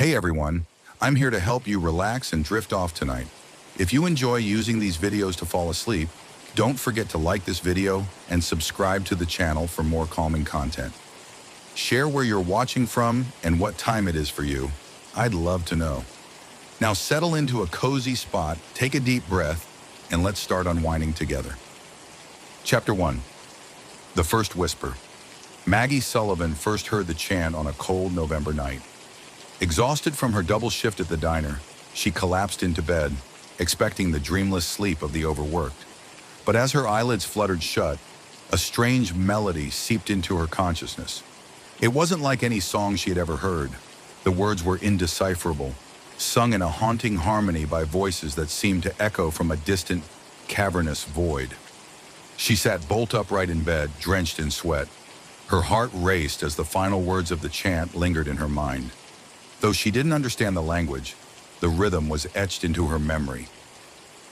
Hey everyone, I'm here to help you relax and drift off tonight. If you enjoy using these videos to fall asleep, don't forget to like this video and subscribe to the channel for more calming content. Share where you're watching from and what time it is for you. I'd love to know. Now settle into a cozy spot, take a deep breath, and let's start unwinding together. Chapter 1. The First Whisper. Maggie Sullivan first heard the chant on a cold November night. Exhausted from her double shift at the diner, she collapsed into bed, expecting the dreamless sleep of the overworked. But as her eyelids fluttered shut, a strange melody seeped into her consciousness. It wasn't like any song she had ever heard. The words were indecipherable, sung in a haunting harmony by voices that seemed to echo from a distant, cavernous void. She sat bolt upright in bed, drenched in sweat. Her heart raced as the final words of the chant lingered in her mind. Though she didn't understand the language, the rhythm was etched into her memory.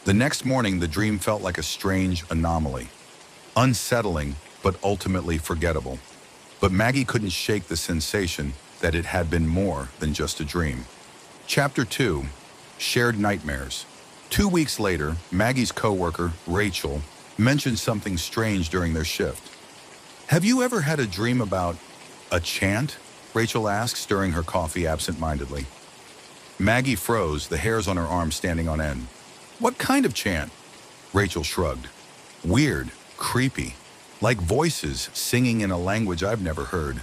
The next morning, the dream felt like a strange anomaly. Unsettling, but ultimately forgettable. But Maggie couldn't shake the sensation that it had been more than just a dream. Chapter 2. Shared Nightmares. 2 weeks later, Maggie's coworker, Rachel, mentioned something strange during their shift. "Have you ever had a dream about a chant?" Rachel asked, stirring her coffee absent-mindedly. Maggie froze, the hairs on her arms standing on end. "What kind of chant?" Rachel shrugged. "Weird, creepy, like voices singing in a language I've never heard.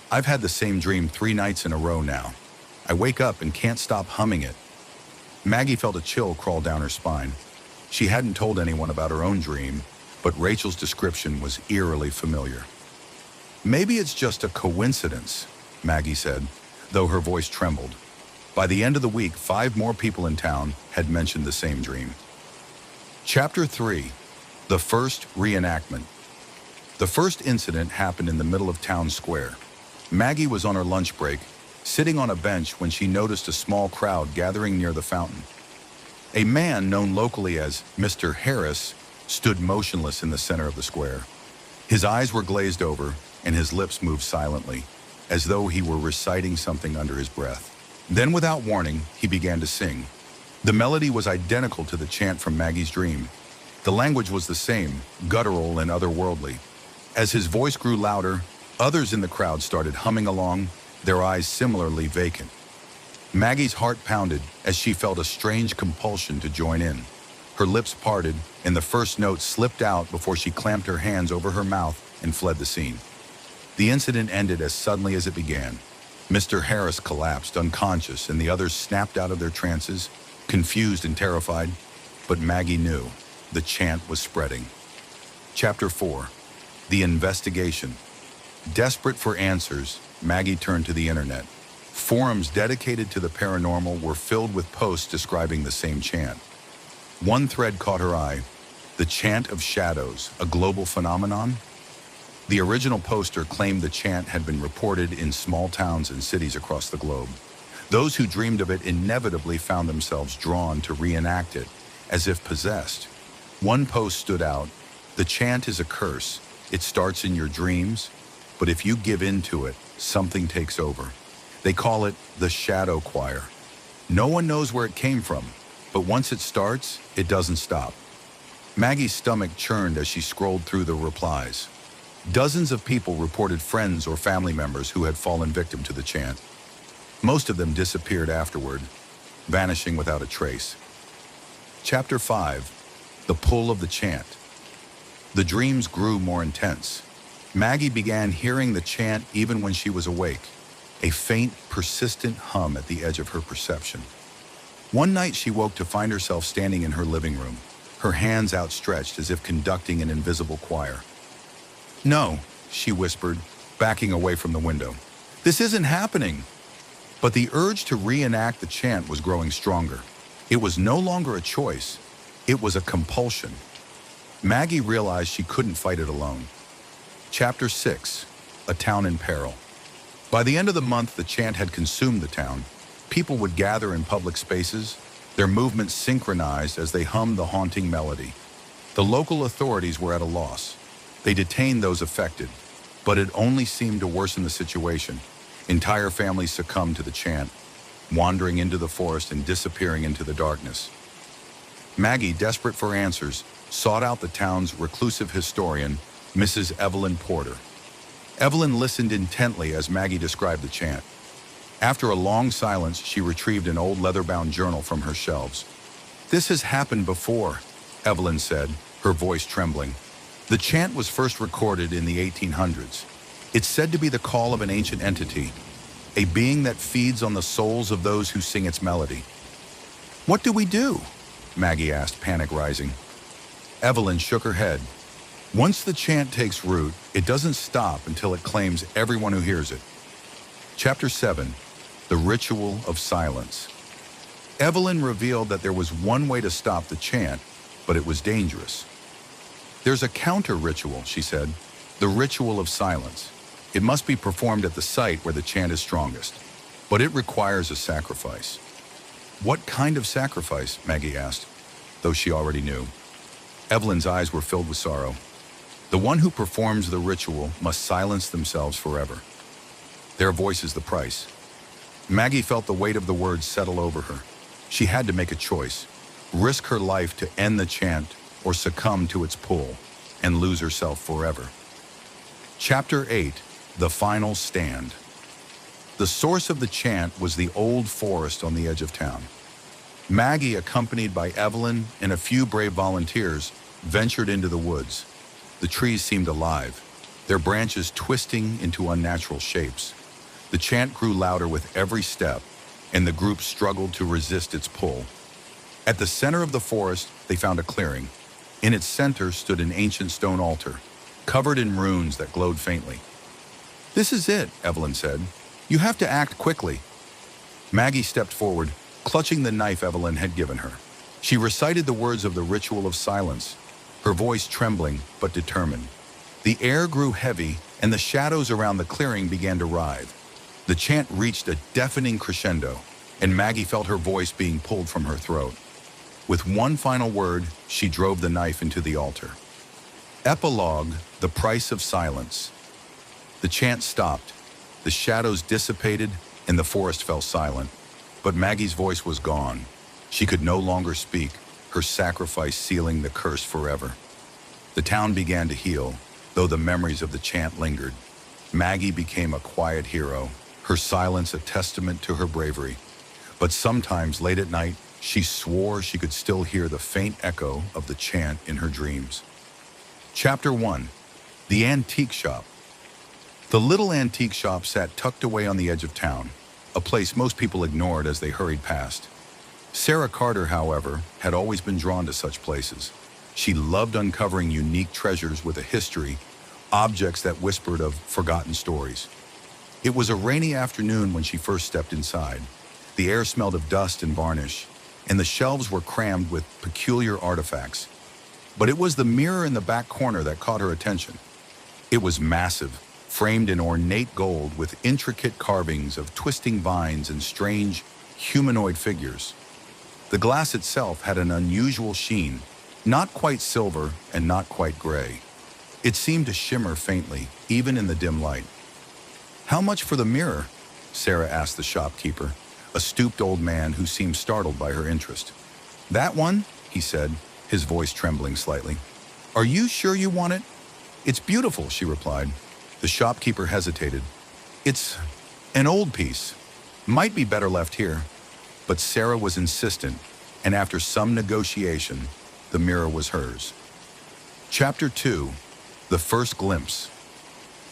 I've had the same dream 3 nights in a row now. I wake up and can't stop humming it." Maggie felt a chill crawl down her spine. She hadn't told anyone about her own dream, but Rachel's description was eerily familiar. "Maybe it's just a coincidence," Maggie said, though her voice trembled. By the end of the week, 5 more people in town had mentioned the same dream. Chapter 3. The First Reenactment. The first incident happened in the middle of town square. Maggie was on her lunch break, sitting on a bench when she noticed a small crowd gathering near the fountain. A man known locally as Mr. Harris stood motionless in the center of the square. His eyes were glazed over, and his lips moved silently, as though he were reciting something under his breath. Then, without warning, he began to sing. The melody was identical to the chant from Maggie's dream. The language was the same, guttural and otherworldly. As his voice grew louder, others in the crowd started humming along, their eyes similarly vacant. Maggie's heart pounded as she felt a strange compulsion to join in. Her lips parted, and the first note slipped out before she clamped her hands over her mouth and fled the scene. The incident ended as suddenly as it began. Mr. Harris collapsed, unconscious, and the others snapped out of their trances, confused and terrified. But Maggie knew the chant was spreading. Chapter 4. The Investigation. Desperate for answers, Maggie turned to the internet. Forums dedicated to the paranormal were filled with posts describing the same chant. One thread caught her eye: the chant of shadows, a global phenomenon? The original poster claimed the chant had been reported in small towns and cities across the globe. Those who dreamed of it inevitably found themselves drawn to reenact it, as if possessed. One post stood out: "The chant is a curse. It starts in your dreams, but if you give in to it, something takes over. They call it the shadow choir. No one knows where it came from, but once it starts, it doesn't stop." Maggie's stomach churned as she scrolled through the replies. Dozens of people reported friends or family members who had fallen victim to the chant. Most of them disappeared afterward, vanishing without a trace. Chapter 5. The Pull of the Chant. The dreams grew more intense. Maggie began hearing the chant even when she was awake, a faint, persistent hum at the edge of her perception. One night she woke to find herself standing in her living room, her hands outstretched as if conducting an invisible choir. "No," she whispered, backing away from the window. "This isn't happening." But the urge to reenact the chant was growing stronger. It was no longer a choice. It was a compulsion. Maggie realized she couldn't fight it alone. Chapter 6. A Town in Peril. By the end of the month, the chant had consumed the town. People would gather in public spaces, their movements synchronized as they hummed the haunting melody. The local authorities were at a loss. They detained those affected, but it only seemed to worsen the situation. Entire families succumbed to the chant. wandering into the forest and disappearing into the darkness. Maggie, desperate for answers, sought out the town's reclusive historian, Mrs. Evelyn Porter. Evelyn listened intently as Maggie described the chant. After a long silence, she retrieved an old leather-bound journal from her shelves. "This has happened before," Evelyn said, her voice trembling. "The chant was first recorded in the 1800s. It's said to be the call of an ancient entity, a being that feeds on the souls of those who sing its melody." "What do we do?" Maggie asked, panic rising. Evelyn shook her head. "Once the chant takes root, it doesn't stop until it claims everyone who hears it." Chapter 7. The Ritual of Silence. Evelyn revealed that there was one way to stop the chant, but it was dangerous. "There's a counter-ritual," she said, "the ritual of silence. It must be performed at the site where the chant is strongest, but it requires a sacrifice." "What kind of sacrifice?" Maggie asked, though she already knew. Evelyn's eyes were filled with sorrow. "The one who performs the ritual must silence themselves forever. Their voice is the price." Maggie felt the weight of the words settle over her. She had to make a choice, risk her life to end the chant or succumb to its pull and lose herself forever. Chapter 8. The Final Stand. The source of the chant was the old forest on the edge of town. Maggie, accompanied by Evelyn and a few brave volunteers, ventured into the woods. The trees seemed alive, their branches twisting into unnatural shapes. The chant grew louder with every step, and the group struggled to resist its pull. At the center of the forest, they found a clearing. In its center stood an ancient stone altar, covered in runes that glowed faintly. "This is it," Evelyn said. "You have to act quickly." Maggie stepped forward, clutching the knife Evelyn had given her. She recited the words of the ritual of silence, her voice trembling but determined. The air grew heavy, and the shadows around the clearing began to writhe. The chant reached a deafening crescendo, and Maggie felt her voice being pulled from her throat. With one final word, she drove the knife into the altar. Epilogue: The Price of Silence. The chant stopped, the shadows dissipated, and the forest fell silent. But Maggie's voice was gone. She could no longer speak, her sacrifice sealing the curse forever. The town began to heal, though the memories of the chant lingered. Maggie became a quiet hero, her silence a testament to her bravery. But sometimes, late at night, she swore she could still hear the faint echo of the chant in her dreams. Chapter 1. The Antique Shop. The little antique shop sat tucked away on the edge of town, a place most people ignored as they hurried past. Sarah Carter, however, had always been drawn to such places. She loved uncovering unique treasures with a history, objects that whispered of forgotten stories. It was a rainy afternoon when she first stepped inside. The air smelled of dust and varnish, and the shelves were crammed with peculiar artifacts. But it was the mirror in the back corner that caught her attention. It was massive, framed in ornate gold with intricate carvings of twisting vines and strange, humanoid figures. The glass itself had an unusual sheen, not quite silver and not quite gray. It seemed to shimmer faintly, even in the dim light. "How much for the mirror?" Sarah asked the shopkeeper, a stooped old man who seemed startled by her interest. "That one?" he said, his voice trembling slightly. "Are you sure you want it?" "It's beautiful," she replied. The shopkeeper hesitated. "It's an old piece. Might be better left here." But Sarah was insistent, and after some negotiation, the mirror was hers. Chapter 2. The First Glimpse.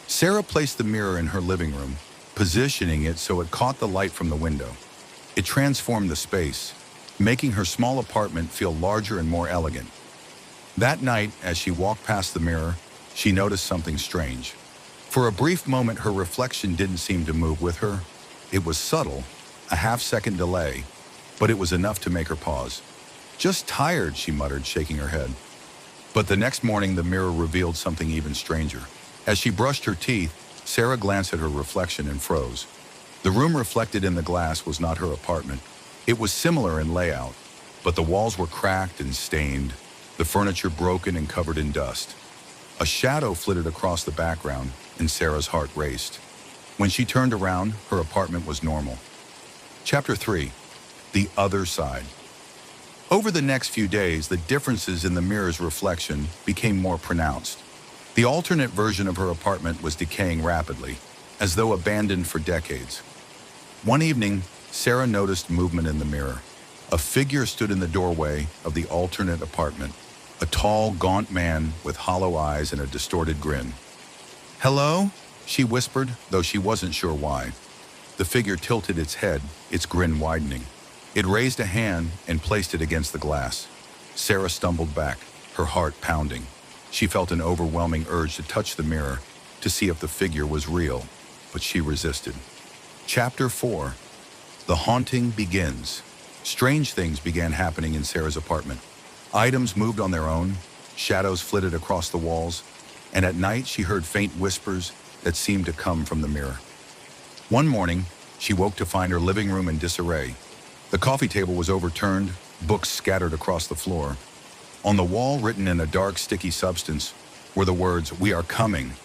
Sarah placed the mirror in her living room, positioning it so it caught the light from the window. It transformed the space, making her small apartment feel larger and more elegant. That night, as she walked past the mirror, she noticed something strange. For a brief moment, her reflection didn't seem to move with her. It was subtle, a half-second delay, but it was enough to make her pause. "Just tired," she muttered, shaking her head. But the next morning, the mirror revealed something even stranger. As she brushed her teeth, Sarah glanced at her reflection and froze. The room reflected in the glass was not her apartment. It was similar in layout, but the walls were cracked and stained, the furniture broken and covered in dust. A shadow flitted across the background, and Sarah's heart raced. When she turned around, her apartment was normal. Chapter 3. The Other Side. Over the next few days, the differences in the mirror's reflection became more pronounced. The alternate version of her apartment was decaying rapidly, as though abandoned for decades. One evening, Sarah noticed movement in the mirror. A figure stood in the doorway of the alternate apartment, a tall, gaunt man with hollow eyes and a distorted grin. "Hello?" she whispered, though she wasn't sure why. The figure tilted its head, its grin widening. It raised a hand and placed it against the glass. Sarah stumbled back, her heart pounding. She felt an overwhelming urge to touch the mirror, to see if the figure was real, but she resisted. Chapter 4. The Haunting Begins. Strange things began happening in Sarah's apartment. Items moved on their own, shadows flitted across the walls, and at night she heard faint whispers that seemed to come from the mirror. One morning, she woke to find her living room in disarray. The coffee table was overturned, books scattered across the floor. On the wall, written in a dark, sticky substance, were the words, "We are coming."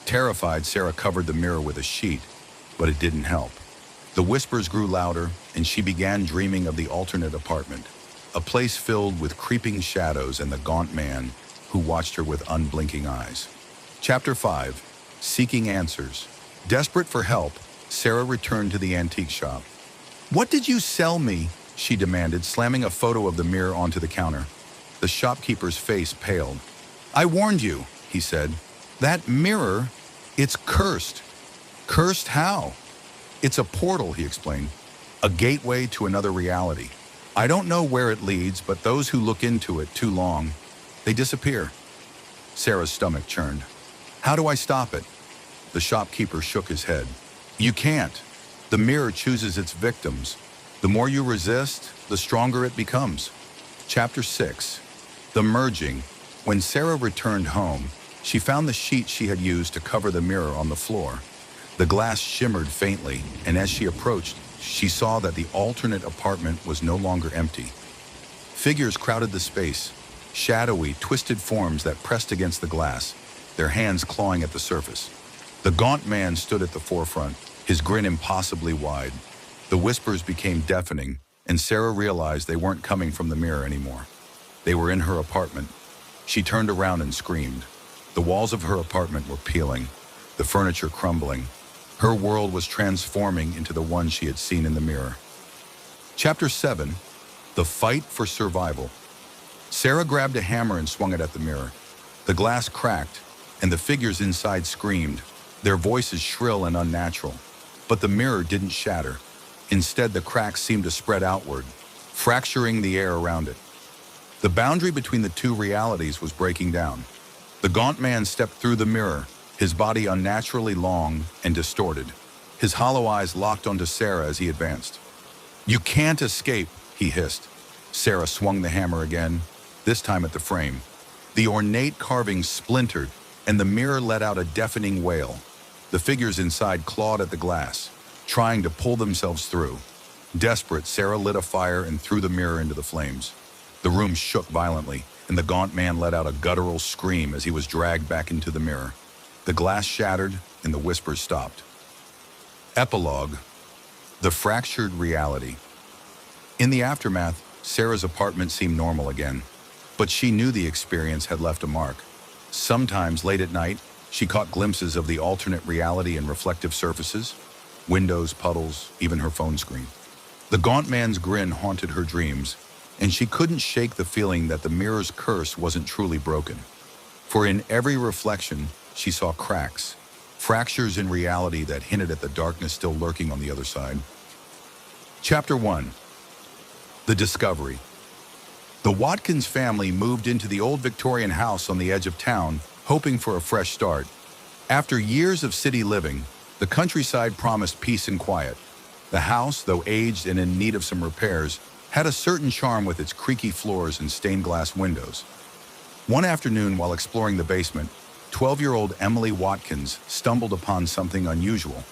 Terrified, Sarah covered the mirror with a sheet, but it didn't help. The whispers grew louder, and she began dreaming of the alternate apartment, a place filled with creeping shadows and the gaunt man who watched her with unblinking eyes. Chapter 5. Seeking Answers. Desperate for help, Sarah returned to the antique shop. "What did you sell me?" she demanded, slamming a photo of the mirror onto the counter. The shopkeeper's face paled. "I warned you," he said. "That mirror, it's cursed." "Cursed how?" "It's a portal," he explained. "A gateway to another reality. I don't know where it leads, but those who look into it too long, they disappear." Sarah's stomach churned. "How do I stop it?" The shopkeeper shook his head. "You can't. The mirror chooses its victims. The more you resist, the stronger it becomes." Chapter 6. The Merging. When Sarah returned home, she found the sheet she had used to cover the mirror on the floor. The glass shimmered faintly, and as she approached, she saw that the alternate apartment was no longer empty. Figures crowded the space, shadowy, twisted forms that pressed against the glass, their hands clawing at the surface. The gaunt man stood at the forefront, his grin impossibly wide. The whispers became deafening, and Sarah realized they weren't coming from the mirror anymore. They were in her apartment. She turned around and screamed. The walls of her apartment were peeling, the furniture crumbling. Her world was transforming into the one she had seen in the mirror. Chapter 7. The Fight for Survival. Sarah grabbed a hammer and swung it at the mirror. The glass cracked, and the figures inside screamed, their voices shrill and unnatural. But the mirror didn't shatter. Instead, the cracks seemed to spread outward, fracturing the air around it. The boundary between the two realities was breaking down. The gaunt man stepped through the mirror, his body unnaturally long and distorted. His hollow eyes locked onto Sarah as he advanced. "You can't escape," he hissed. Sarah swung the hammer again, this time at the frame. The ornate carving splintered, and the mirror let out a deafening wail. The figures inside clawed at the glass, trying to pull themselves through. Desperate, Sarah lit a fire and threw the mirror into the flames. The room shook violently, and the gaunt man let out a guttural scream as he was dragged back into the mirror. The glass shattered, and the whispers stopped. Epilogue. The Fractured Reality. In the aftermath, Sarah's apartment seemed normal again, but she knew the experience had left a mark. Sometimes, late at night, she caught glimpses of the alternate reality in reflective surfaces, windows, puddles, even her phone screen. The gaunt man's grin haunted her dreams, and she couldn't shake the feeling that the mirror's curse wasn't truly broken. For in every reflection, she saw cracks, fractures in reality that hinted at the darkness still lurking on the other side. Chapter 1. The Discovery. The Watkins family moved into the old Victorian house on the edge of town, hoping for a fresh start. After years of city living, the countryside promised peace and quiet. The house, though aged and in need of some repairs, had a certain charm with its creaky floors and stained glass windows. One afternoon, while exploring the basement, 12-year-old Emily Watkins stumbled upon something unusual.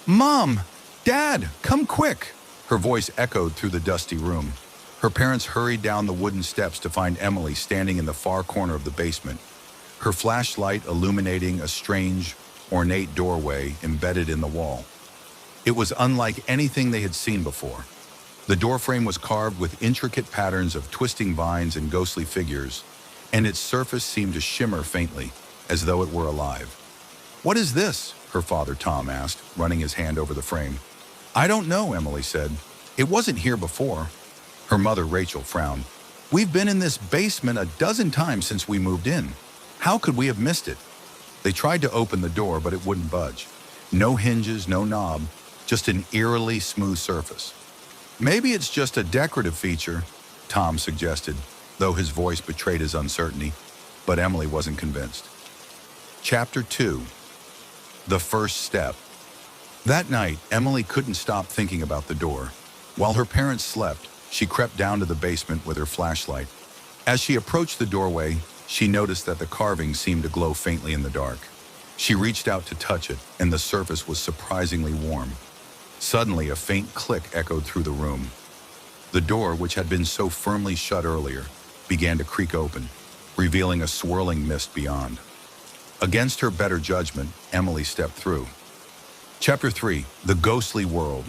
"Mom! Dad! Come quick!" Her voice echoed through the dusty room. Her parents hurried down the wooden steps to find Emily standing in the far corner of the basement, her flashlight illuminating a strange, ornate doorway embedded in the wall. It was unlike anything they had seen before. The doorframe was carved with intricate patterns of twisting vines and ghostly figures, and its surface seemed to shimmer faintly, as though it were alive. "What is this?" her father Tom asked, running his hand over the frame. "I don't know," Emily said. "It wasn't here before." Her mother Rachel frowned. "We've been in this basement a dozen times since we moved in. How could we have missed it?" They tried to open the door, but it wouldn't budge. No hinges, no knob, just an eerily smooth surface. "Maybe it's just a decorative feature," Tom suggested, though his voice betrayed his uncertainty, but Emily wasn't convinced. Chapter 2. The First Step. That night, Emily couldn't stop thinking about the door. While her parents slept, she crept down to the basement with her flashlight. As she approached the doorway, she noticed that the carving seemed to glow faintly in the dark. She reached out to touch it, and the surface was surprisingly warm. Suddenly, a faint click echoed through the room. The door, which had been so firmly shut earlier, began to creak open, revealing a swirling mist beyond. Against her better judgment, Emily stepped through. Chapter 3. The Ghostly World.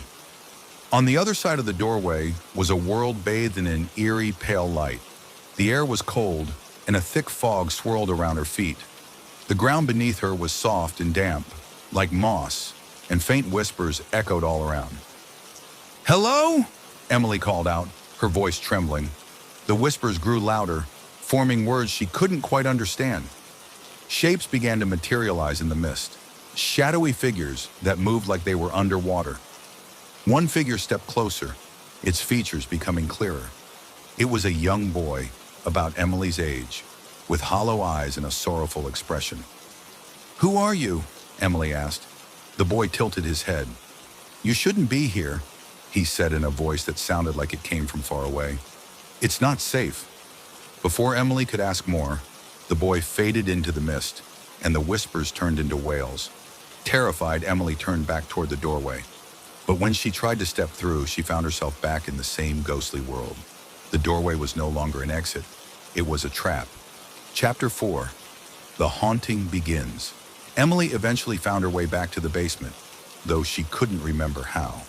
On the other side of the doorway was a world bathed in an eerie, pale light. The air was cold, and a thick fog swirled around her feet. The ground beneath her was soft and damp, like moss, and faint whispers echoed all around. "Hello?" Emily called out, her voice trembling. The whispers grew louder, forming words she couldn't quite understand. Shapes began to materialize in the mist, shadowy figures that moved like they were underwater. One figure stepped closer, its features becoming clearer. It was a young boy, about Emily's age, with hollow eyes and a sorrowful expression. "Who are you?" Emily asked. The boy tilted his head. "You shouldn't be here," he said in a voice that sounded like it came from far away. "It's not safe." Before Emily could ask more, the boy faded into the mist, and the whispers turned into wails. Terrified, Emily turned back toward the doorway. But when she tried to step through, she found herself back in the same ghostly world. The doorway was no longer an exit. It was a trap. Chapter 4. The Haunting Begins. Emily eventually found her way back to the basement, though she couldn't remember how.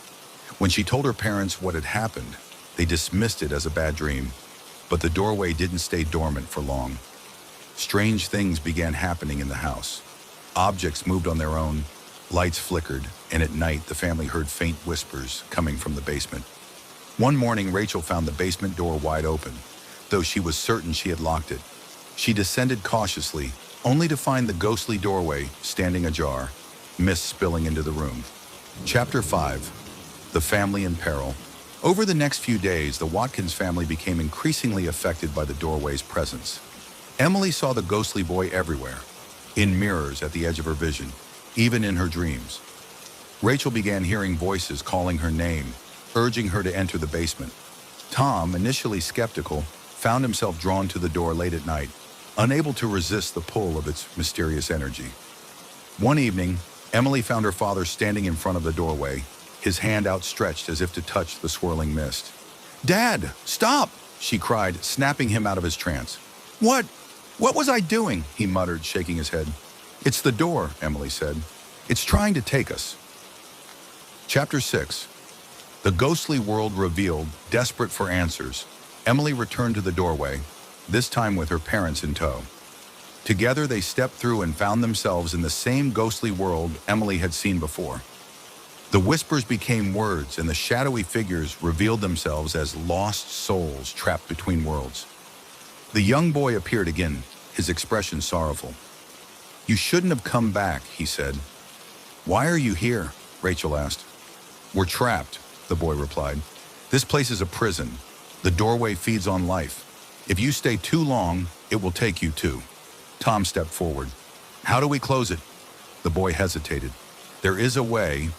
When she told her parents what had happened, they dismissed it as a bad dream, but the doorway didn't stay dormant for long. Strange things began happening in the house. Objects moved on their own, lights flickered, and at night the family heard faint whispers coming from the basement. One morning, Rachel found the basement door wide open, though she was certain she had locked it. She descended cautiously, only to find the ghostly doorway standing ajar, mist spilling into the room. Chapter 5. The Family in Peril. Over the next few days, the Watkins family became increasingly affected by the doorway's presence. Emily saw the ghostly boy everywhere, in mirrors at the edge of her vision, even in her dreams. Rachel began hearing voices calling her name, urging her to enter the basement. Tom, initially skeptical, found himself drawn to the door late at night, unable to resist the pull of its mysterious energy. One evening, Emily found her father standing in front of the doorway, his hand outstretched as if to touch the swirling mist. "Dad, stop!" she cried, snapping him out of his trance. What was I doing?" he muttered, shaking his head. "It's the door," Emily said. "It's trying to take us." Chapter 6. The Ghostly World Revealed. Desperate for answers, Emily returned to the doorway, this time with her parents in tow. Together they stepped through and found themselves in the same ghostly world Emily had seen before. The whispers became words, and the shadowy figures revealed themselves as lost souls trapped between worlds. The young boy appeared again, his expression sorrowful. "You shouldn't have come back," he said. "Why are you here?" Rachel asked. "We're trapped," the boy replied. "This place is a prison. The doorway feeds on life. If you stay too long, it will take you too." Tom stepped forward. "How do we close it?" The boy hesitated. "There is a way,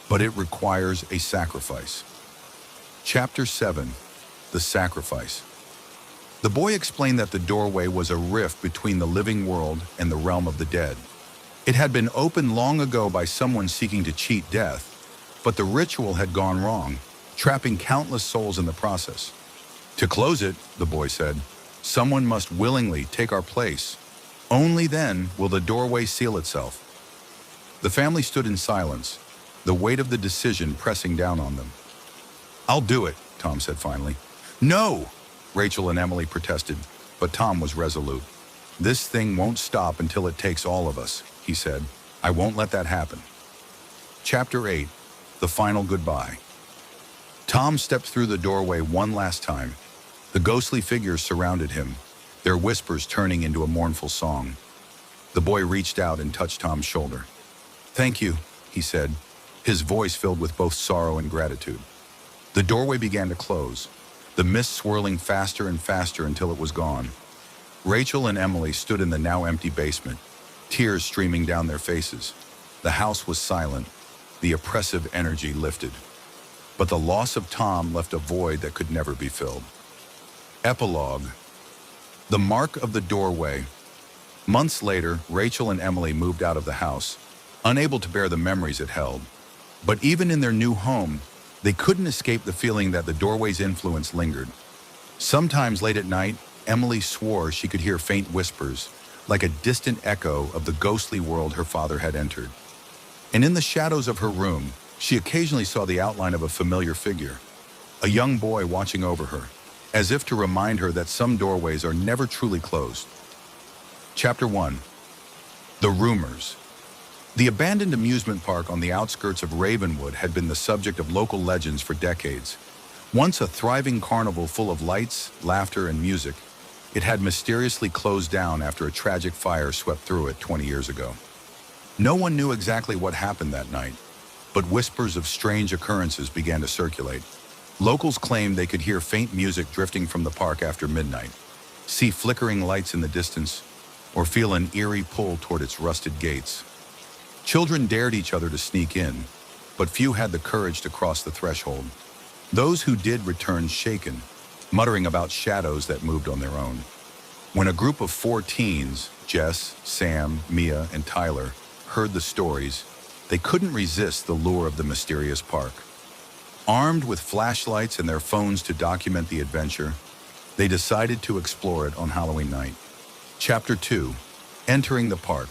but it requires a sacrifice." Chapter 7. The Sacrifice. The boy explained that the doorway was a rift between the living world and the realm of the dead. It had been opened long ago by someone seeking to cheat death, but the ritual had gone wrong, trapping countless souls in the process. "To close it," the boy said, "someone must willingly take our place. Only then will the doorway seal itself." The family stood in silence, the weight of the decision pressing down on them. "I'll do it," Tom said finally. "No!" Rachel and Emily protested, but Tom was resolute. "This thing won't stop until it takes all of us," he said. "I won't let that happen." Chapter 8. The Final Goodbye. Tom stepped through the doorway one last time. The ghostly figures surrounded him, their whispers turning into a mournful song. The boy reached out and touched Tom's shoulder. "Thank you," he said, his voice filled with both sorrow and gratitude. The doorway began to close, the mist swirling faster and faster until it was gone. Rachel and Emily stood in the now empty basement, tears streaming down their faces. The house was silent, the oppressive energy lifted. But the loss of Tom left a void that could never be filled. Epilogue. The mark of the doorway. Months later, Rachel and Emily moved out of the house, unable to bear the memories it held. But even in their new home, they couldn't escape the feeling that the doorway's influence lingered. Sometimes late at night, Emily swore she could hear faint whispers, like a distant echo of the ghostly world her father had entered. And in the shadows of her room, she occasionally saw the outline of a familiar figure, a young boy watching over her, as if to remind her that some doorways are never truly closed. Chapter 1. The Rumors. The abandoned amusement park on the outskirts of Ravenwood had been the subject of local legends for decades. Once a thriving carnival full of lights, laughter, and music, it had mysteriously closed down after a tragic fire swept through it 20 years ago. No one knew exactly what happened that night, but whispers of strange occurrences began to circulate. Locals claimed they could hear faint music drifting from the park after midnight, see flickering lights in the distance, or feel an eerie pull toward its rusted gates. Children dared each other to sneak in, but few had the courage to cross the threshold. Those who did returned shaken, muttering about shadows that moved on their own. When a group of 4 teens, Jess, Sam, Mia, and Tyler, heard the stories, they couldn't resist the lure of the mysterious park. Armed with flashlights and their phones to document the adventure, they decided to explore it on Halloween night. Chapter 2. Entering the park.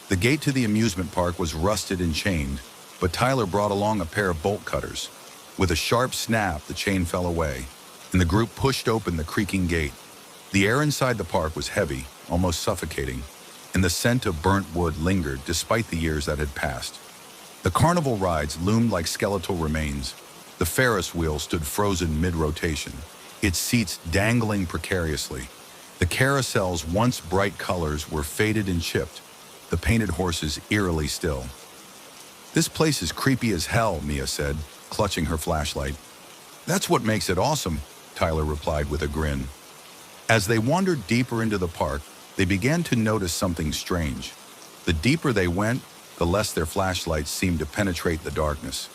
The gate to the amusement park was rusted and chained, but Tyler brought along a pair of bolt cutters. With a sharp snap, the chain fell away, and the group pushed open the creaking gate. The air inside the park was heavy, almost suffocating, and the scent of burnt wood lingered despite the years that had passed. The carnival rides loomed like skeletal remains. The Ferris wheel stood frozen mid-rotation, its seats dangling precariously. The carousel's once bright colors were faded and chipped, the painted horses eerily still. "This place is creepy as hell," Mia said, clutching her flashlight. "That's what makes it awesome," Tyler replied with a grin. As they wandered deeper into the park, they began to notice something strange. The deeper they went, the less their flashlights seemed to penetrate the darkness.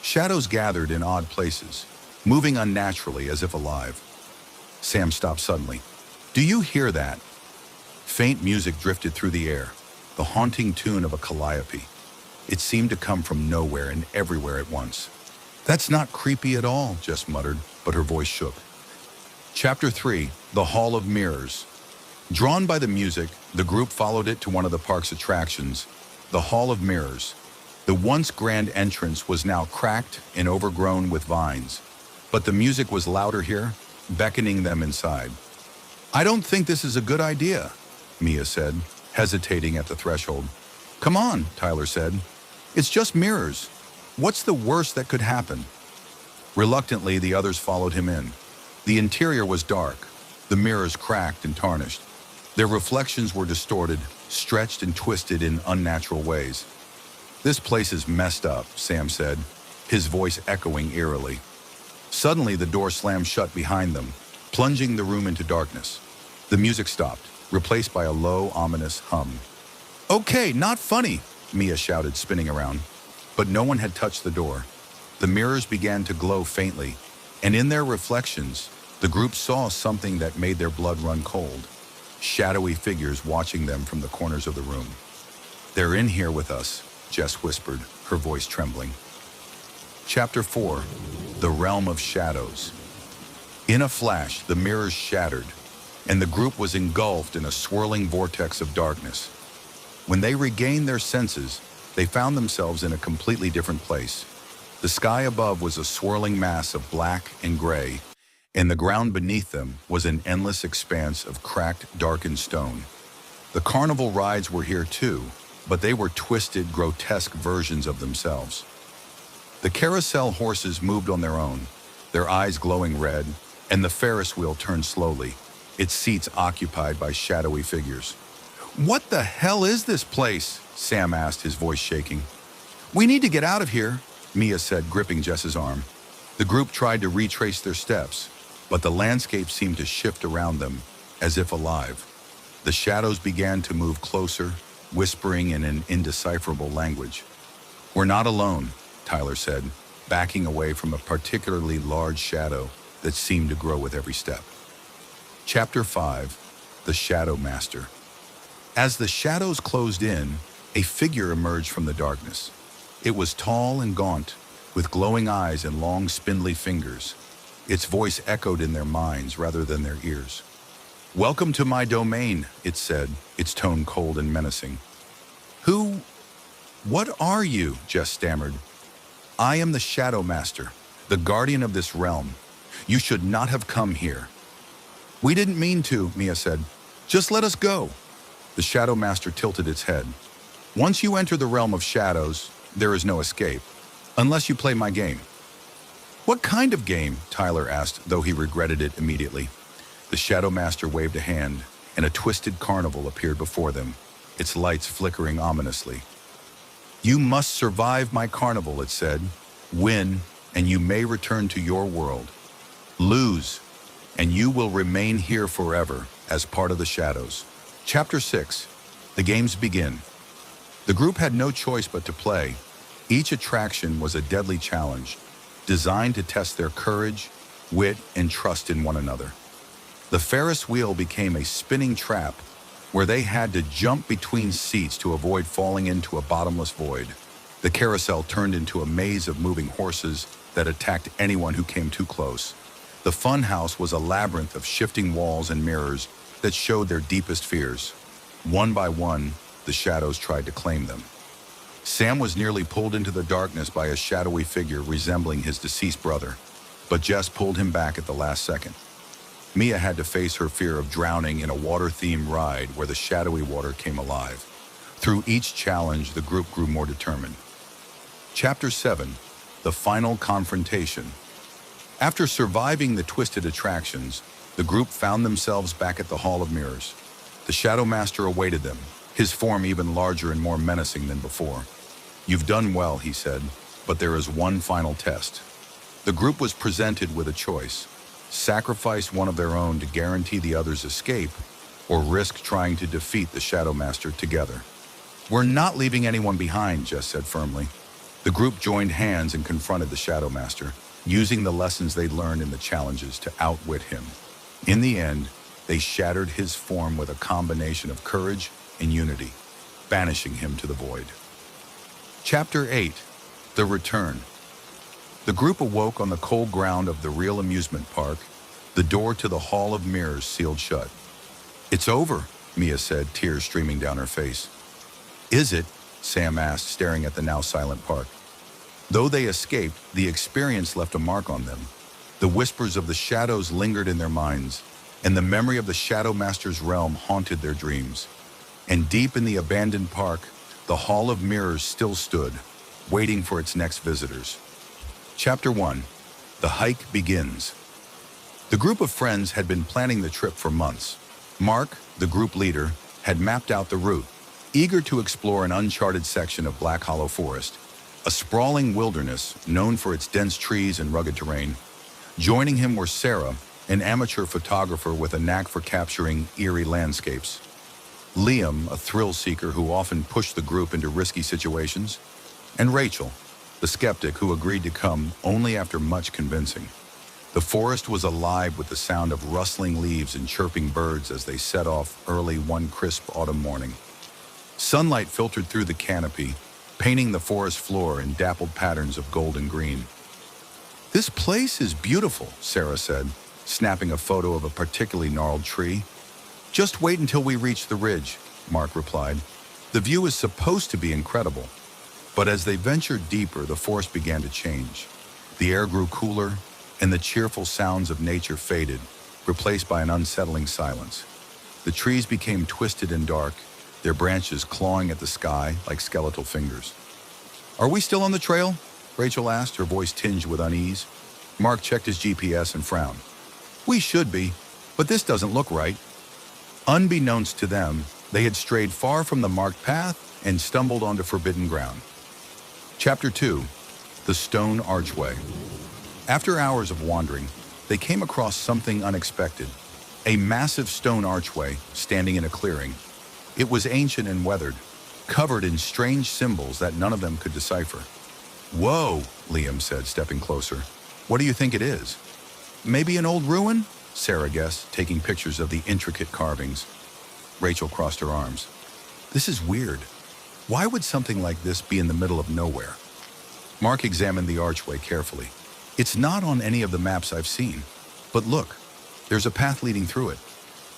Shadows gathered in odd places, moving unnaturally as if alive. Sam stopped suddenly. "Do you hear that?" Faint music drifted through the air, the haunting tune of a calliope. It seemed to come from nowhere and everywhere at once. "That's not creepy at all," Jess muttered, but her voice shook. Chapter 3. The Hall of Mirrors. Drawn by the music, the group followed it to one of the park's attractions, the Hall of Mirrors. The once grand entrance was now cracked and overgrown with vines, but the music was louder here, beckoning them inside. "I don't think this is a good idea," Mia said, hesitating at the threshold. "Come on," Tyler said. "It's just mirrors. What's the worst that could happen?" Reluctantly, the others followed him in. The interior was dark, the mirrors cracked and tarnished. Their reflections were distorted, stretched and twisted in unnatural ways. "This place is messed up," Sam said, his voice echoing eerily. Suddenly, the door slammed shut behind them, plunging the room into darkness. The music stopped, replaced by a low, ominous hum. "Okay, not funny," Mia shouted, spinning around. But no one had touched the door. The mirrors began to glow faintly, and in their reflections, the group saw something that made their blood run cold. Shadowy figures watching them from the corners of the room. "They're in here with us," Jess whispered, her voice trembling. Chapter 4. The Realm of Shadows. In a flash, the mirrors shattered, and the group was engulfed in a swirling vortex of darkness. When they regained their senses, They found themselves in a completely different place. The sky above was a swirling mass of black and gray, and the ground beneath them was an endless expanse of cracked, darkened stone. The carnival rides were here too, but they were twisted, grotesque versions of themselves. The carousel horses moved on their own, their eyes glowing red, and the Ferris wheel turned slowly, its seats occupied by shadowy figures. "What the hell is this place?" Sam asked, his voice shaking. "We need to get out of here," Mia said, gripping Jess's arm. The group tried to retrace their steps, but the landscape seemed to shift around them, as if alive. The shadows began to move closer, whispering in an indecipherable language. "We're not alone," Tyler said, backing away from a particularly large shadow that seemed to grow with every step. Chapter 5: The Shadow Master. As the shadows closed in, a figure emerged from the darkness. It was tall and gaunt, with glowing eyes and long, spindly fingers. Its voice echoed in their minds rather than their ears. "Welcome to my domain," it said, its tone cold and menacing. What are you?" Jess stammered. "I am the Shadow Master, the guardian of this realm. You should not have come here." "We didn't mean to," Mia said. "Just let us go." The Shadow Master tilted its head. "Once you enter the realm of shadows, there is no escape, unless you play my game." "What kind of game?" Tyler asked, though he regretted it immediately. The Shadow Master waved a hand, and a twisted carnival appeared before them, its lights flickering ominously. "You must survive my carnival," it said. "Win, and you may return to your world. Lose, and you will remain here forever as part of the shadows." Chapter 6: The Games Begin. The group had no choice but to play. Each attraction was a deadly challenge, designed to test their courage, wit, and trust in one another. The Ferris wheel became a spinning trap where they had to jump between seats to avoid falling into a bottomless void. The carousel turned into a maze of moving horses that attacked anyone who came too close. The fun house was a labyrinth of shifting walls and mirrors that showed their deepest fears. One by one, the shadows tried to claim them. Sam was nearly pulled into the darkness by a shadowy figure resembling his deceased brother, but Jess pulled him back at the last second. Mia had to face her fear of drowning in a water-themed ride where the shadowy water came alive. Through each challenge, the group grew more determined. Chapter 7: The Final Confrontation. After surviving the twisted attractions, the group found themselves back at the Hall of Mirrors. The Shadow Master awaited them, his form even larger and more menacing than before. "You've done well," he said, "but there is one final test." The group was presented with a choice: sacrifice one of their own to guarantee the other's escape, or risk trying to defeat the Shadow Master together. "We're not leaving anyone behind," Jess said firmly. The group joined hands and confronted the Shadow Master, using the lessons they'd learned in the challenges to outwit him. In the end, they shattered his form with a combination of courage and unity, banishing him to the void. Chapter 8: The Return. The group awoke on the cold ground of the real amusement park, the door to the Hall of Mirrors sealed shut. "It's over," Mia said, tears streaming down her face. "Is it?" Sam asked, staring at the now silent park. Though they escaped, the experience left a mark on them. The whispers of the shadows lingered in their minds, and the memory of the Shadow Master's realm haunted their dreams. And deep in the abandoned park, the Hall of Mirrors still stood, waiting for its next visitors. Chapter 1: The Hike Begins. The group of friends had been planning the trip for months. Mark, the group leader, had mapped out the route, eager to explore an uncharted section of Black Hollow Forest, a sprawling wilderness known for its dense trees and rugged terrain. Joining him were Sarah, an amateur photographer with a knack for capturing eerie landscapes; Liam, a thrill-seeker who often pushed the group into risky situations; and Rachel, the skeptic who agreed to come only after much convincing. The forest was alive with the sound of rustling leaves and chirping birds as they set off early one crisp autumn morning. Sunlight filtered through the canopy, painting the forest floor in dappled patterns of gold and green. "This place is beautiful," Sarah said, snapping a photo of a particularly gnarled tree. "Just wait until we reach the ridge," Mark replied. "The view is supposed to be incredible." But as they ventured deeper, the forest began to change. The air grew cooler, and the cheerful sounds of nature faded, replaced by an unsettling silence. The trees became twisted and dark, their branches clawing at the sky like skeletal fingers. "Are we still on the trail?" Rachel asked, her voice tinged with unease. Mark checked his GPS and frowned. "We should be, but this doesn't look right." Unbeknownst to them, they had strayed far from the marked path and stumbled onto forbidden ground. Chapter 2. The Stone Archway. After hours of wandering, they came across something unexpected. A massive stone archway standing in a clearing. It was ancient and weathered, covered in strange symbols that none of them could decipher. "Whoa," Liam said, stepping closer. "What do you think it is?" "Maybe an old ruin?" Sarah guessed, taking pictures of the intricate carvings. Rachel crossed her arms. "This is weird. Why would something like this be in the middle of nowhere?" Mark examined the archway carefully. "It's not on any of the maps I've seen. But look, there's a path leading through it."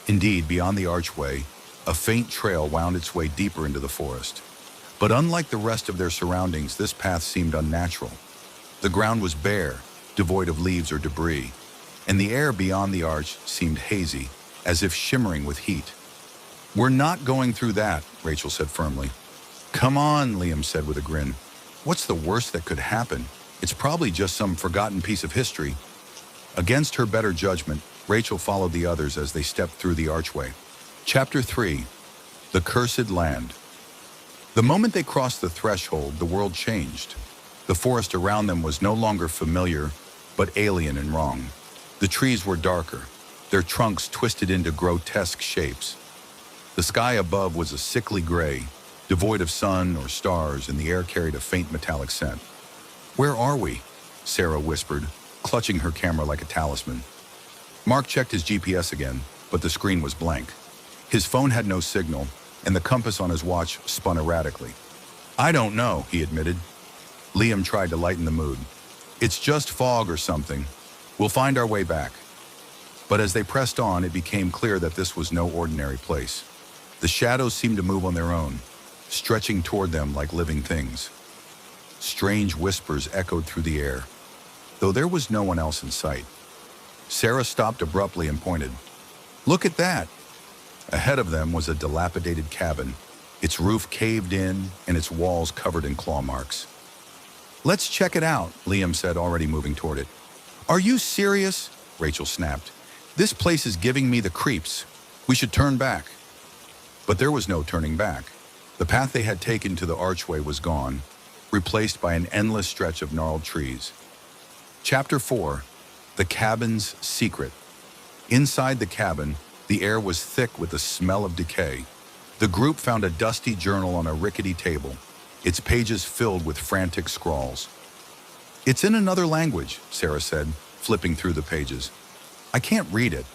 Indeed, beyond the archway, a faint trail wound its way deeper into the forest. But unlike the rest of their surroundings, this path seemed unnatural. The ground was bare, devoid of leaves or debris, and the air beyond the arch seemed hazy, as if shimmering with heat. "We're not going through that," Rachel said firmly. "Come on," Liam said with a grin. "What's the worst that could happen? It's probably just some forgotten piece of history." Against her better judgment, Rachel followed the others as they stepped through the archway. Chapter 3. The Cursed Land. The moment they crossed the threshold, the world changed. The forest around them was no longer familiar, but alien and wrong. The trees were darker, their trunks twisted into grotesque shapes. The sky above was a sickly gray, devoid of sun or stars, and the air carried a faint metallic scent. "Where are we?" Sarah whispered, clutching her camera like a talisman. Mark checked his GPS again, but the screen was blank. His phone had no signal, and the compass on his watch spun erratically. "I don't know," he admitted. Liam tried to lighten the mood. "It's just fog or something. We'll find our way back." But as they pressed on, it became clear that this was no ordinary place. The shadows seemed to move on their own, stretching toward them like living things. Strange whispers echoed through the air, though there was no one else in sight. Sarah stopped abruptly and pointed. "Look at that!" Ahead of them was a dilapidated cabin, its roof caved in and its walls covered in claw marks. "Let's check it out," Liam said, already moving toward it. "Are you serious?" Rachel snapped. "This place is giving me the creeps. We should turn back." But there was no turning back. The path they had taken to the archway was gone, replaced by an endless stretch of gnarled trees. Chapter 4. The Cabin's Secret. Inside the cabin, the air was thick with the smell of decay. The group found a dusty journal on a rickety table, its pages filled with frantic scrawls. "It's in another language," Sarah said, flipping through the pages. "I can't read it."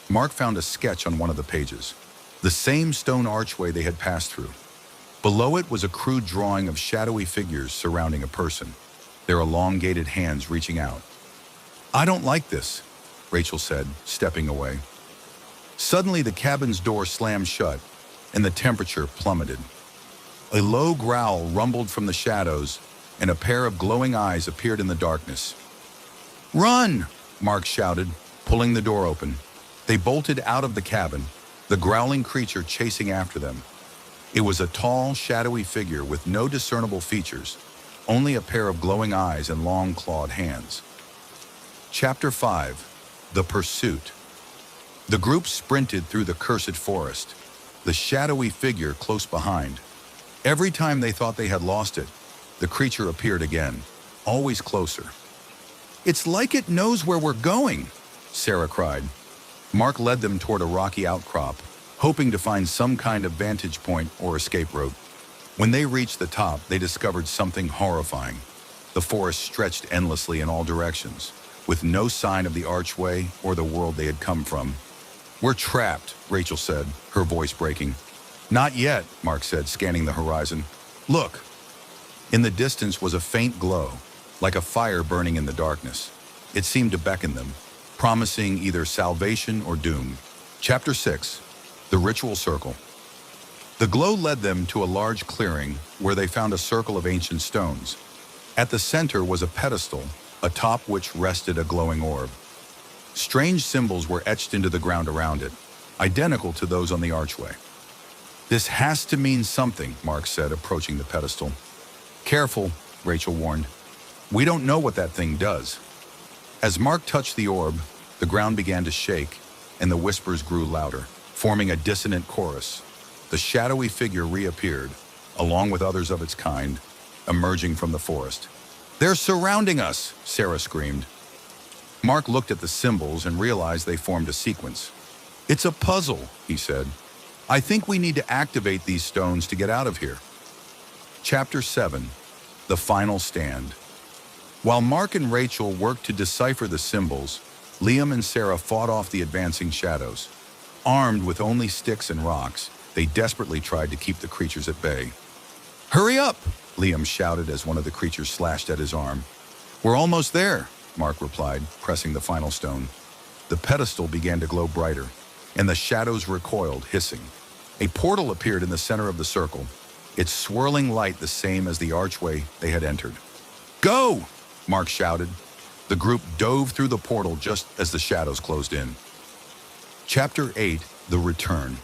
Mark found a sketch on one of the pages, the same stone archway they had passed through. Below it was a crude drawing of shadowy figures surrounding a person, their elongated hands reaching out. "I don't like this," Rachel said, stepping away. Suddenly, the cabin's door slammed shut, and the temperature plummeted. A low growl rumbled from the shadows, and a pair of glowing eyes appeared in the darkness. "Run!" Mark shouted, pulling the door open. They bolted out of the cabin, the growling creature chasing after them. It was a tall, shadowy figure with no discernible features, only a pair of glowing eyes and long clawed hands. Chapter 5. The Pursuit. The group sprinted through the cursed forest, the shadowy figure close behind. Every time they thought they had lost it, the creature appeared again, always closer. "It's like it knows where we're going," Sarah cried. Mark led them toward a rocky outcrop, hoping to find some kind of vantage point or escape route. When they reached the top, they discovered something horrifying. The forest stretched endlessly in all directions, with no sign of the archway or the world they had come from. "We're trapped," Rachel said, her voice breaking. "Not yet," Mark said, scanning the horizon. "Look." In the distance was a faint glow, like a fire burning in the darkness. It seemed to beckon them, promising either salvation or doom. Chapter 6. The Ritual Circle. The glow led them to a large clearing where they found a circle of ancient stones. At the center was a pedestal, atop which rested a glowing orb. Strange symbols were etched into the ground around it, identical to those on the archway. "This has to mean something," Mark said, approaching the pedestal. "Careful," Rachel warned. "We don't know what that thing does." As Mark touched the orb, the ground began to shake, and the whispers grew louder, forming a dissonant chorus. The shadowy figure reappeared, along with others of its kind, emerging from the forest. "They're surrounding us!" Sarah screamed. Mark looked at the symbols and realized they formed a sequence. "It's a puzzle," he said. "I think we need to activate these stones to get out of here." Chapter 7. The Final Stand. While Mark and Rachel worked to decipher the symbols, Liam and Sarah fought off the advancing shadows. Armed with only sticks and rocks, they desperately tried to keep the creatures at bay. "Hurry up!" Liam shouted as one of the creatures slashed at his arm. "We're almost there," Mark replied, pressing the final stone. The pedestal began to glow brighter, and the shadows recoiled, hissing. A portal appeared in the center of the circle, its swirling light the same as the archway they had entered. "Go!" Mark shouted. The group dove through the portal just as the shadows closed in. Chapter 8. The Return.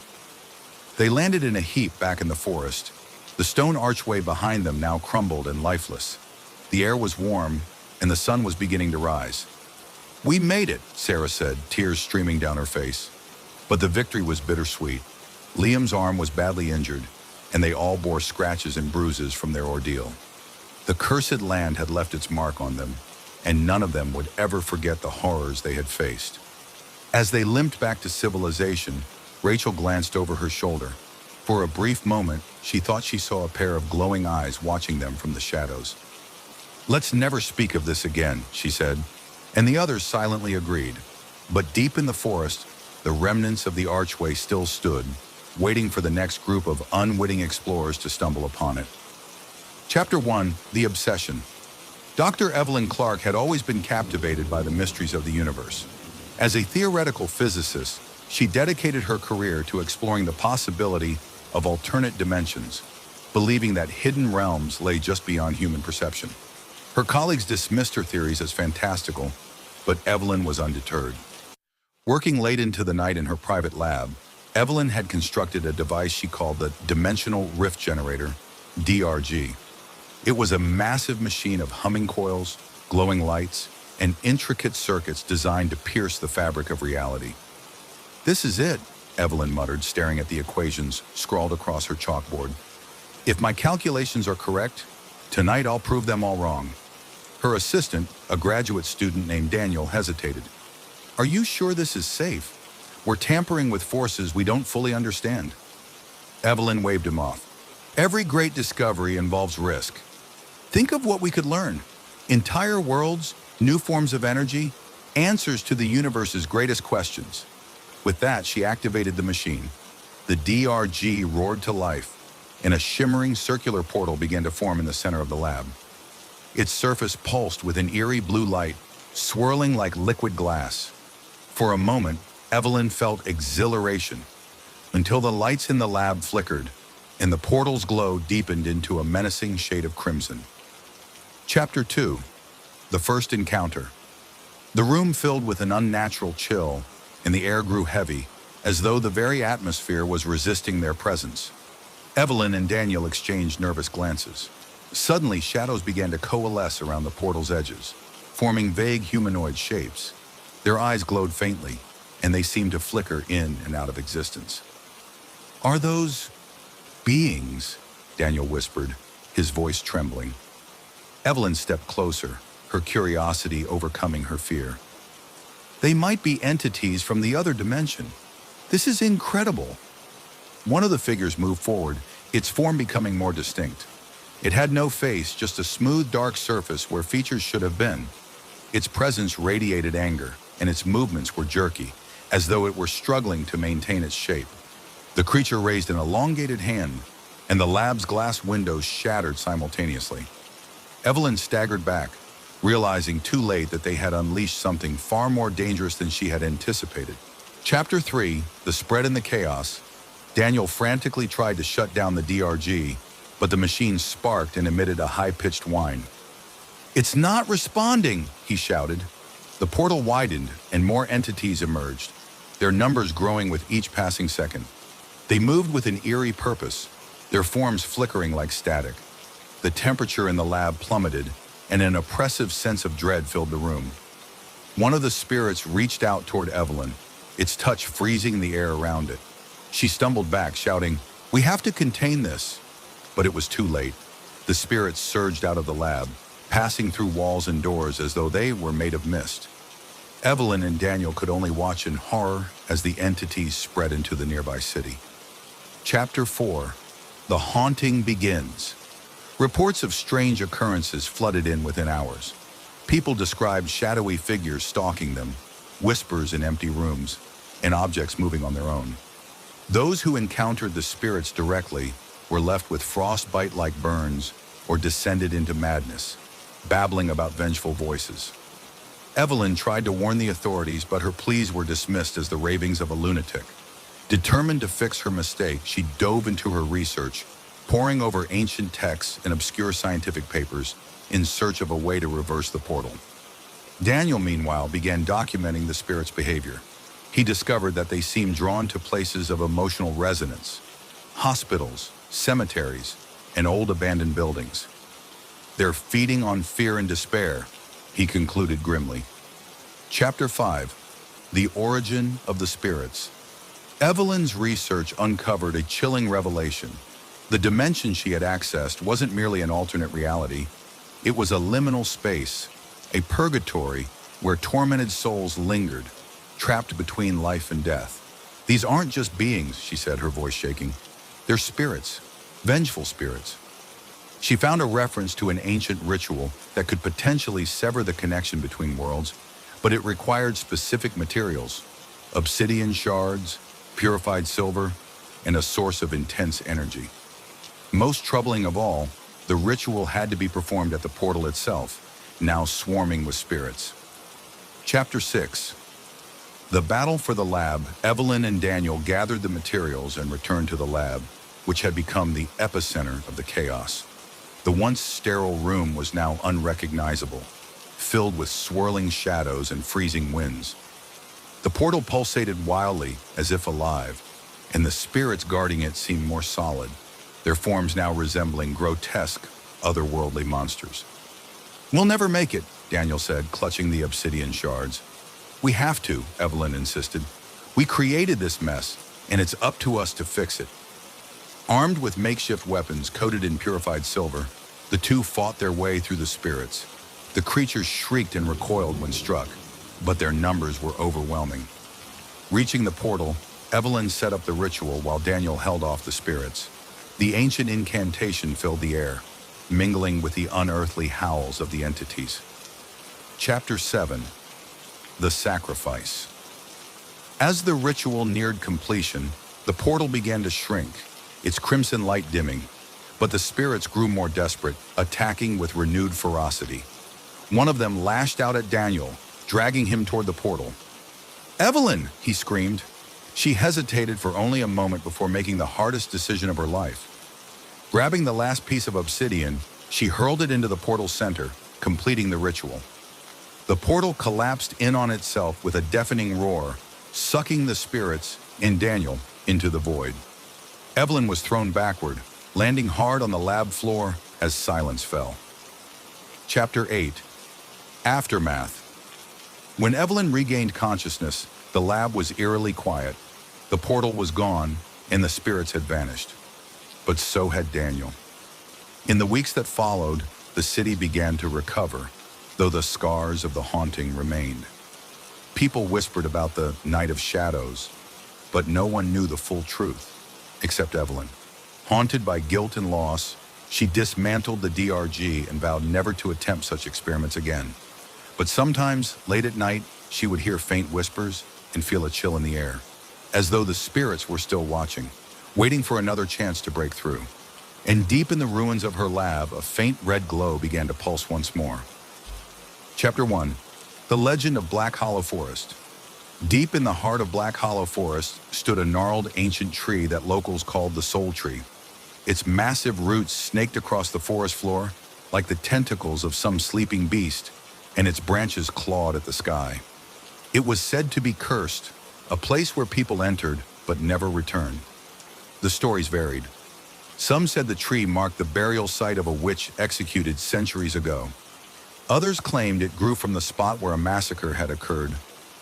They landed in a heap back in the forest. The stone archway behind them now crumbled and lifeless. The air was warm, and the sun was beginning to rise. "We made it," Sarah said, tears streaming down her face. But the victory was bittersweet. Liam's arm was badly injured, and they all bore scratches and bruises from their ordeal. The cursed land had left its mark on them, and none of them would ever forget the horrors they had faced. As they limped back to civilization, Rachel glanced over her shoulder. For a brief moment, she thought she saw a pair of glowing eyes watching them from the shadows. "Let's never speak of this again," she said, and the others silently agreed. But deep in the forest, the remnants of the archway still stood, waiting for the next group of unwitting explorers to stumble upon it. Chapter 1. The Obsession. Dr. Evelyn Clark had always been captivated by the mysteries of the universe. As a theoretical physicist, she dedicated her career to exploring the possibility of alternate dimensions, believing that hidden realms lay just beyond human perception. Her colleagues dismissed her theories as fantastical, but Evelyn was undeterred. Working late into the night in her private lab, Evelyn had constructed a device she called the Dimensional Rift Generator, DRG. It was a massive machine of humming coils, glowing lights, and intricate circuits designed to pierce the fabric of reality. "This is it," Evelyn muttered, staring at the equations scrawled across her chalkboard. "If my calculations are correct, tonight I'll prove them all wrong." Her assistant, a graduate student named Daniel, hesitated. "Are you sure this is safe? We're tampering with forces we don't fully understand." Evelyn waved him off. "Every great discovery involves risk. Think of what we could learn. Entire worlds, new forms of energy, answers to the universe's greatest questions." With that, she activated the machine. The DRG roared to life, and a shimmering circular portal began to form in the center of the lab. Its surface pulsed with an eerie blue light, swirling like liquid glass. For a moment, Evelyn felt exhilaration, until the lights in the lab flickered, and the portal's glow deepened into a menacing shade of crimson. Chapter 2. The First Encounter. The room filled with an unnatural chill, and the air grew heavy, as though the very atmosphere was resisting their presence. Evelyn and Daniel exchanged nervous glances. Suddenly, shadows began to coalesce around the portal's edges, forming vague humanoid shapes. Their eyes glowed faintly, and they seemed to flicker in and out of existence. "Are those beings?" Daniel whispered, his voice trembling. Evelyn stepped closer, her curiosity overcoming her fear. "They might be entities from the other dimension. This is incredible." One of the figures moved forward, its form becoming more distinct. It had no face, just a smooth, dark surface where features should have been. Its presence radiated anger, and its movements were jerky, as though it were struggling to maintain its shape. The creature raised an elongated hand, and the lab's glass windows shattered simultaneously. Evelyn staggered back, realizing too late that they had unleashed something far more dangerous than she had anticipated. Chapter 3. The Spread and the Chaos. Daniel frantically tried to shut down the DRG, but the machine sparked and emitted a high-pitched whine. "It's not responding," he shouted. The portal widened and more entities emerged, their numbers growing with each passing second. They moved with an eerie purpose, their forms flickering like static. The temperature in the lab plummeted, and an oppressive sense of dread filled the room. One of the spirits reached out toward Evelyn, its touch freezing the air around it. She stumbled back, shouting, "We have to contain this." But it was too late. The spirits surged out of the lab, passing through walls and doors as though they were made of mist. Evelyn and Daniel could only watch in horror as the entities spread into the nearby city. Chapter 4. The Haunting Begins. Reports of strange occurrences flooded in within hours. People described shadowy figures stalking them, whispers in empty rooms, and objects moving on their own. Those who encountered the spirits directly were left with frostbite-like burns or descended into madness, babbling about vengeful voices. Evelyn tried to warn the authorities, but her pleas were dismissed as the ravings of a lunatic. Determined to fix her mistake, she dove into her research, poring over ancient texts and obscure scientific papers in search of a way to reverse the portal. Daniel, meanwhile, began documenting the spirits' behavior. He discovered that they seemed drawn to places of emotional resonance, hospitals, cemeteries, and old abandoned buildings. "They're feeding on fear and despair," he concluded grimly. Chapter 5. The Origin of the Spirits. Evelyn's research uncovered a chilling revelation. The dimension she had accessed wasn't merely an alternate reality. It was a liminal space, a purgatory where tormented souls lingered, trapped between life and death. "These aren't just beings," she said, her voice shaking. "They're spirits, vengeful spirits." She found a reference to an ancient ritual that could potentially sever the connection between worlds, but it required specific materials: obsidian shards, purified silver, and a source of intense energy. Most troubling of all, the ritual had to be performed at the portal itself, now swarming with spirits. Chapter 6. The battle for the lab. Evelyn and Daniel gathered the materials and returned to the lab, which had become the epicenter of the chaos. The once sterile room was now unrecognizable, filled with swirling shadows and freezing winds. The portal pulsated wildly, as if alive, and the spirits guarding it seemed more solid, their forms now resembling grotesque, otherworldly monsters. "We'll never make it," Daniel said, clutching the obsidian shards. "We have to," Evelyn insisted. "We created this mess, and it's up to us to fix it." Armed with makeshift weapons coated in purified silver, the two fought their way through the spirits. The creatures shrieked and recoiled when struck, but their numbers were overwhelming. Reaching the portal, Evelyn set up the ritual while Daniel held off the spirits. The ancient incantation filled the air, mingling with the unearthly howls of the entities. Chapter 7. The Sacrifice. As the ritual neared completion, the portal began to shrink, its crimson light dimming, but the spirits grew more desperate, attacking with renewed ferocity. One of them lashed out at Daniel, dragging him toward the portal. "Evelyn!" he screamed. She hesitated for only a moment before making the hardest decision of her life. Grabbing the last piece of obsidian, she hurled it into the portal's center, completing the ritual. The portal collapsed in on itself with a deafening roar, sucking the spirits and Daniel into the void. Evelyn was thrown backward, landing hard on the lab floor as silence fell. Chapter 8. Aftermath. When Evelyn regained consciousness, the lab was eerily quiet. The portal was gone, and the spirits had vanished. But so had Daniel. In the weeks that followed, the city began to recover, though the scars of the haunting remained. People whispered about the night of shadows, but no one knew the full truth, except Evelyn. Haunted by guilt and loss, she dismantled the DRG and vowed never to attempt such experiments again. But sometimes, late at night, she would hear faint whispers and feel a chill in the air, as though the spirits were still watching, waiting for another chance to break through. And deep in the ruins of her lab, a faint red glow began to pulse once more. Chapter 1. The Legend of Black Hollow Forest. Deep in the heart of Black Hollow Forest stood a gnarled ancient tree that locals called the Soul Tree. Its massive roots snaked across the forest floor like the tentacles of some sleeping beast, and its branches clawed at the sky. It was said to be cursed, a place where people entered but never returned. The stories varied. Some said the tree marked the burial site of a witch executed centuries ago. Others claimed it grew from the spot where a massacre had occurred,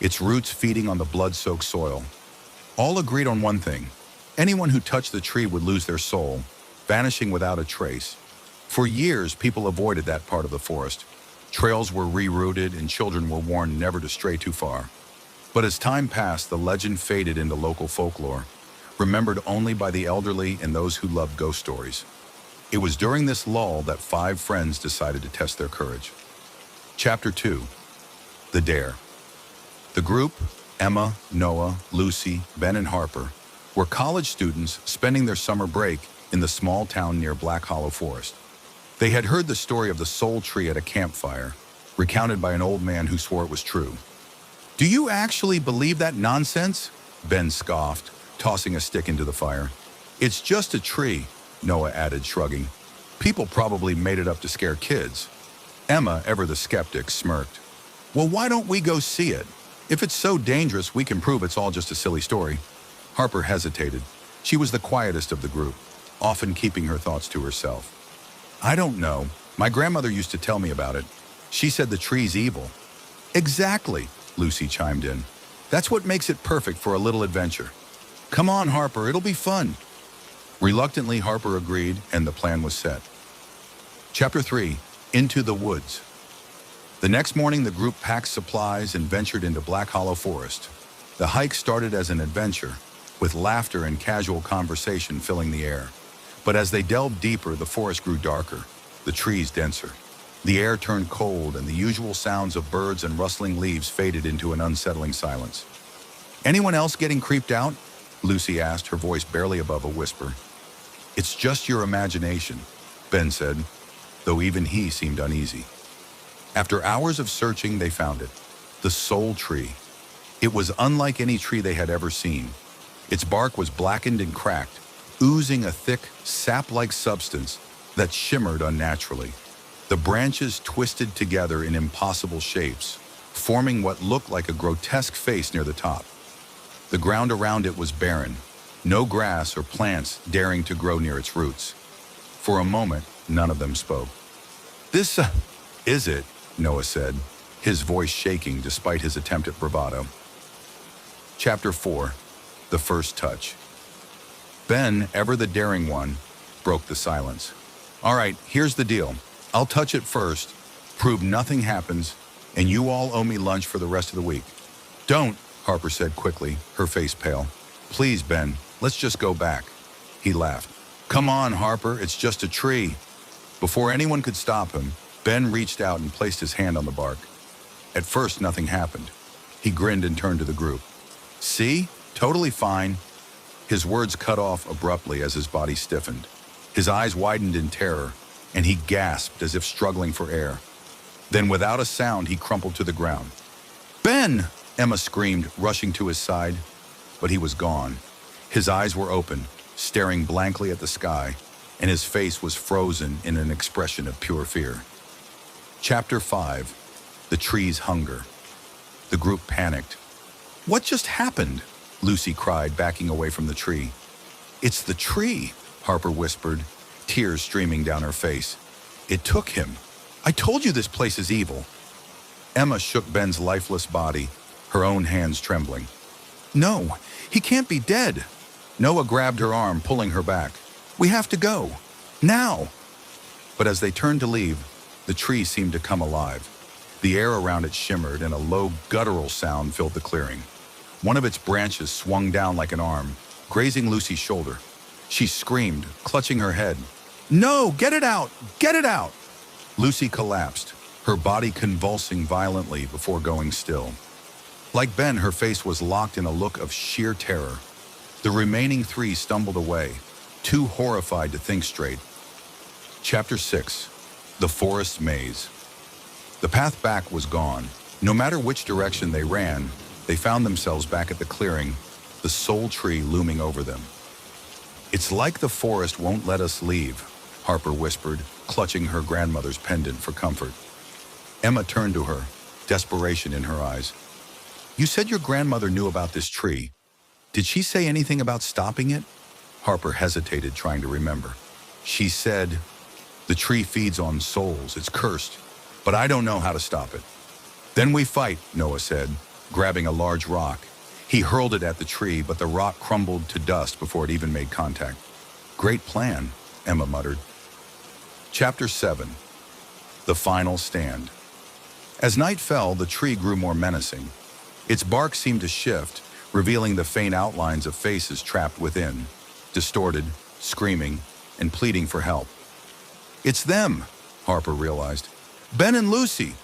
its roots feeding on the blood-soaked soil. All agreed on one thing: anyone who touched the tree would lose their soul, vanishing without a trace. For years, people avoided that part of the forest. Trails were rerouted and children were warned never to stray too far. But as time passed, the legend faded into local folklore, remembered only by the elderly and those who loved ghost stories. It was during this lull that 5 friends decided to test their courage. Chapter 2. The Dare. The group, Emma, Noah, Lucy, Ben, and Harper, were college students spending their summer break in the small town near Black Hollow Forest. They had heard the story of the Soul Tree at a campfire, recounted by an old man who swore it was true. "Do you actually believe that nonsense?" Ben scoffed, tossing a stick into the fire. "It's just a tree," Noah added, shrugging. "People probably made it up to scare kids." Emma, ever the skeptic, smirked. "Well, why don't we go see it? If it's so dangerous, we can prove it's all just a silly story." Harper hesitated. She was the quietest of the group, often keeping her thoughts to herself. "I don't know. My grandmother used to tell me about it. She said the tree's evil." "Exactly," Lucy chimed in. "That's what makes it perfect for a little adventure. Come on, Harper, it'll be fun." Reluctantly, Harper agreed, and the plan was set. Chapter 3. Into the Woods. The next morning, the group packed supplies and ventured into Black Hollow Forest. The hike started as an adventure, with laughter and casual conversation filling the air. But as they delved deeper, the forest grew darker, the trees denser. The air turned cold, and the usual sounds of birds and rustling leaves faded into an unsettling silence. "Anyone else getting creeped out?" Lucy asked, her voice barely above a whisper. "It's just your imagination," Ben said, though even he seemed uneasy. After hours of searching, they found it. The Soul Tree. It was unlike any tree they had ever seen. Its bark was blackened and cracked, oozing a thick, sap-like substance that shimmered unnaturally. The branches twisted together in impossible shapes, forming what looked like a grotesque face near the top. The ground around it was barren, no grass or plants daring to grow near its roots. For a moment, none of them spoke. "This is it," Noah said, his voice shaking despite his attempt at bravado. Chapter 4. The First Touch. Ben, ever the daring one, broke the silence. "All right, here's the deal. I'll touch it first, prove nothing happens, and you all owe me lunch for the rest of the week." "Don't," Harper said quickly, her face pale. "Please, Ben, let's just go back." He laughed. "Come on, Harper, it's just a tree." Before anyone could stop him, Ben reached out and placed his hand on the bark. At first, nothing happened. He grinned and turned to the group. "See? Totally fine." His words cut off abruptly as his body stiffened. His eyes widened in terror, and he gasped as if struggling for air. Then, without a sound, he crumpled to the ground. "Ben!" Emma screamed, rushing to his side. But he was gone. His eyes were open, staring blankly at the sky, and his face was frozen in an expression of pure fear. Chapter 5. The Tree's Hunger. The group panicked. "What just happened?" Lucy cried, backing away from the tree. "It's the tree," Harper whispered, tears streaming down her face. "It took him. I told you this place is evil." Emma shook Ben's lifeless body, her own hands trembling. "No, he can't be dead." Noah grabbed her arm, pulling her back. "We have to go. Now." But as they turned to leave, the tree seemed to come alive. The air around it shimmered, and a low, guttural sound filled the clearing. One of its branches swung down like an arm, grazing Lucy's shoulder. She screamed, clutching her head. "No, get it out! Get it out!" Lucy collapsed, her body convulsing violently before going still. Like Ben, her face was locked in a look of sheer terror. The remaining 3 stumbled away, too horrified to think straight. Chapter 6. The Forest Maze. The path back was gone. No matter which direction they ran, They found themselves back at the clearing, the soul tree looming over them. "It's like the forest won't let us leave," Harper whispered, clutching her grandmother's pendant for comfort. Emma turned to her, desperation in her eyes. "You said your grandmother knew about this tree. Did she say anything about stopping it?" Harper hesitated, trying to remember. "She said, the tree feeds on souls, it's cursed, but I don't know how to stop it." "Then we fight," Noah said, grabbing a large rock. He hurled it at the tree, but the rock crumbled to dust before it even made contact. "Great plan," Emma muttered. Chapter 7. The Final Stand. As night fell, the tree grew more menacing. Its bark seemed to shift, revealing the faint outlines of faces trapped within, distorted, screaming, and pleading for help. "It's them," Harper realized. "Ben and Lucy.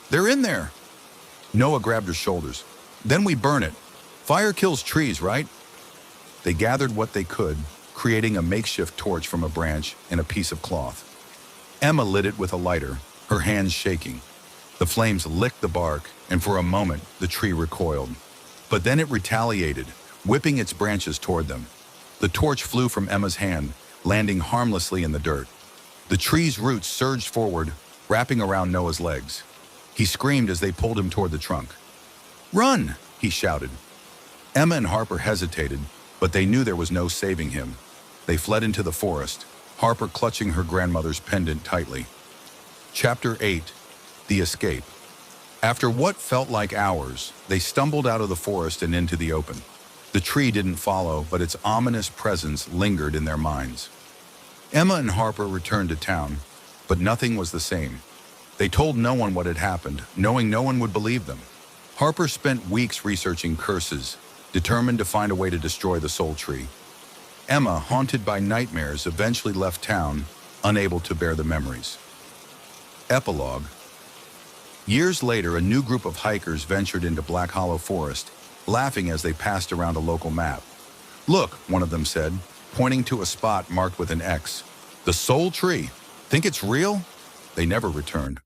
They're in there." Noah grabbed her shoulders. "Then we burn it. Fire kills trees, right?" They gathered what they could, creating a makeshift torch from a branch and a piece of cloth. Emma lit it with a lighter, her hands shaking. The flames licked the bark, and for a moment, the tree recoiled. But then it retaliated, whipping its branches toward them. The torch flew from Emma's hand, landing harmlessly in the dirt. The tree's roots surged forward, wrapping around Noah's legs. He screamed as they pulled him toward the trunk. "Run!" he shouted. Emma and Harper hesitated, but they knew there was no saving him. They fled into the forest, Harper clutching her grandmother's pendant tightly. Chapter 8. The Escape. After what felt like hours, they stumbled out of the forest and into the open. The tree didn't follow, but its ominous presence lingered in their minds. Emma and Harper returned to town, but nothing was the same. They told no one what had happened, knowing no one would believe them. Harper spent weeks researching curses, determined to find a way to destroy the soul tree. Emma, haunted by nightmares, eventually left town, unable to bear the memories. Epilogue. Years later, a new group of hikers ventured into Black Hollow Forest, laughing as they passed around a local map. "Look," one of them said, pointing to a spot marked with an X. "The soul tree. Think it's real?" They never returned.